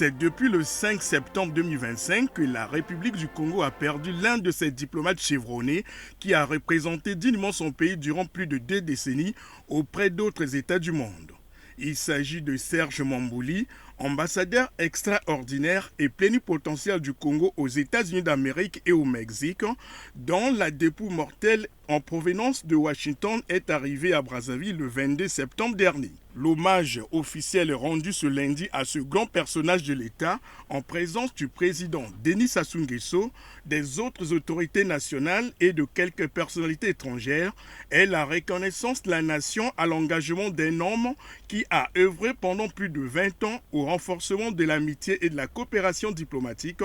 C'est depuis le 5 septembre 2025 que la République du Congo a perdu l'un de ses diplomates chevronnés qui a représenté dignement son pays durant plus de 2 décennies auprès d'autres États du monde. Il s'agit de Serge Mambouli, ambassadeur extraordinaire et plénipotentiaire du Congo aux États-Unis d'Amérique et au Mexique, dont la dépouille mortelle en provenance de Washington est arrivée à Brazzaville le 22 septembre dernier. L'hommage officiel rendu ce lundi à ce grand personnage de l'État en présence du président Denis Sassou Nguesso, des autres autorités nationales et de quelques personnalités étrangères est la reconnaissance de la nation à l'engagement d'un homme qui a œuvré pendant plus de 20 ans au renforcement de l'amitié et de la coopération diplomatique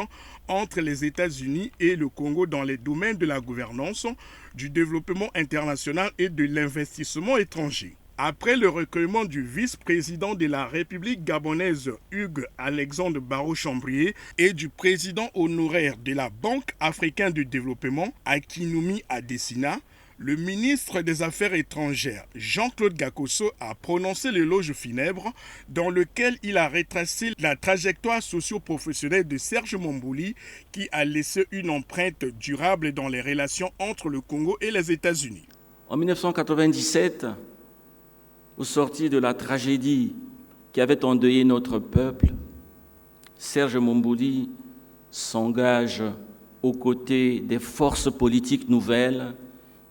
entre les États-Unis et le Congo dans les domaines de la gouvernance, du développement international et de l'investissement étranger. Après le recueillement du vice-président de la République gabonaise Hugues Alexandre Barrot-Chambrier et du président honoraire de la Banque africaine de développement Akinwumi Adesina, le ministre des Affaires étrangères Jean-Claude Gakoso a prononcé l'éloge funèbre dans lequel il a retracé la trajectoire socio-professionnelle de Serge Mambouli qui a laissé une empreinte durable dans les relations entre le Congo et les États-Unis. En 1997, au sortir de la tragédie qui avait endeuillé notre peuple, Serge Mambouli s'engage aux côtés des forces politiques nouvelles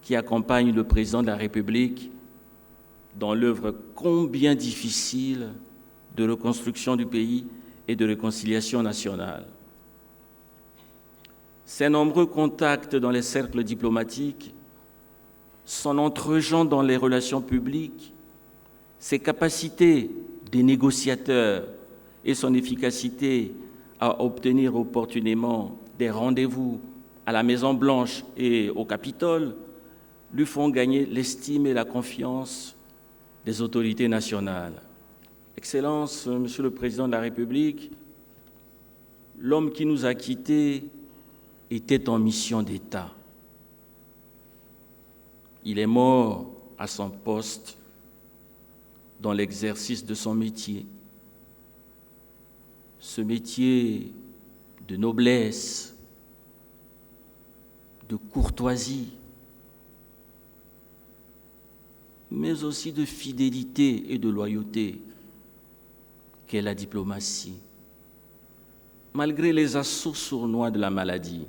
qui accompagnent le président de la République dans l'œuvre combien difficile de reconstruction du pays et de réconciliation nationale. Ses nombreux contacts dans les cercles diplomatiques, son entregent dans les relations publiques, ses capacités de négociateur et son efficacité à obtenir opportunément des rendez-vous à la Maison-Blanche et au Capitole lui font gagner l'estime et la confiance des autorités nationales. Excellence, Monsieur le Président de la République, l'homme qui nous a quittés était en mission d'État. Il est mort à son poste dans l'exercice de son métier. Ce métier de noblesse, de courtoisie, mais aussi de fidélité et de loyauté qu'est la diplomatie. Malgré les assauts sournois de la maladie,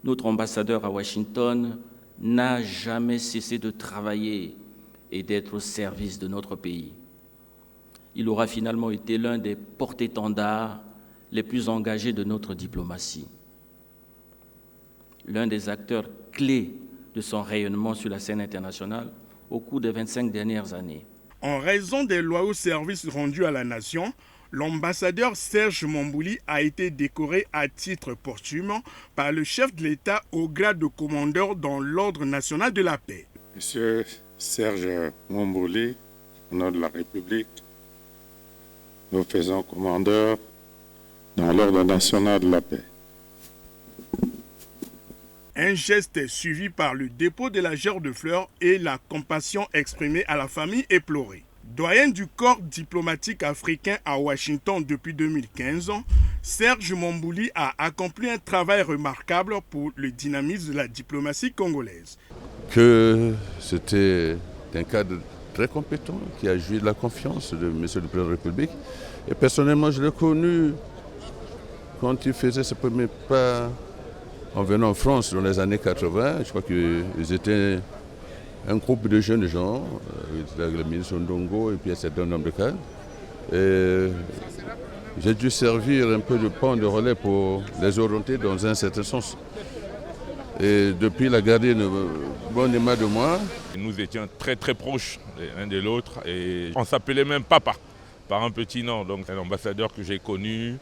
notre ambassadeur à Washington n'a jamais cessé de travailler et d'être au service de notre pays. Il aura finalement été l'un des porte-étendards les plus engagés de notre diplomatie, l'un des acteurs clés de son rayonnement sur la scène internationale au cours des 25 dernières années. En raison des loyaux services rendus à la nation, l'ambassadeur Serge Mambouli a été décoré à titre posthume par le chef de l'État au grade de commandeur dans l'Ordre national de la paix. Monsieur Serge Mambouli, au nom de la République, nous faisons commandeur dans l'Ordre national de la paix. Un geste suivi par le dépôt de la gerbe de fleurs et la compassion exprimée à la famille éplorée. Doyen du corps diplomatique africain à Washington depuis 2015, Serge Mambouli a accompli un travail remarquable pour le dynamisme de la diplomatie congolaise. Que c'était un cadre très compétent qui a joué de la confiance de M. le Président de la République. Et personnellement, je l'ai connu quand il faisait ses premiers pas en venant en France dans les années 80. Je crois qu'ils étaient un groupe de jeunes gens, le ministre Ndongo et puis un certain nombre de cadres. Et j'ai dû servir un peu de pont de relais pour les orienter dans un certain sens. Et depuis, il a gardé une bonne image de moi. Nous étions très très proches l'un de l'autre et on s'appelait même papa, par un petit nom. Donc un ambassadeur que j'ai connu,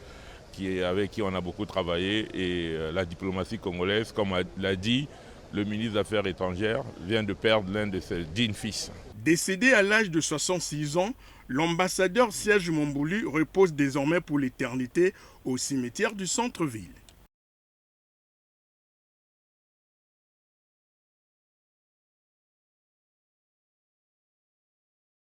avec qui on a beaucoup travaillé. Et la diplomatie congolaise, comme l'a dit le ministre des Affaires étrangères, vient de perdre l'un de ses dignes fils. Décédé à l'âge de 66 ans, l'ambassadeur Serge Mambouli repose désormais pour l'éternité au cimetière du centre-ville.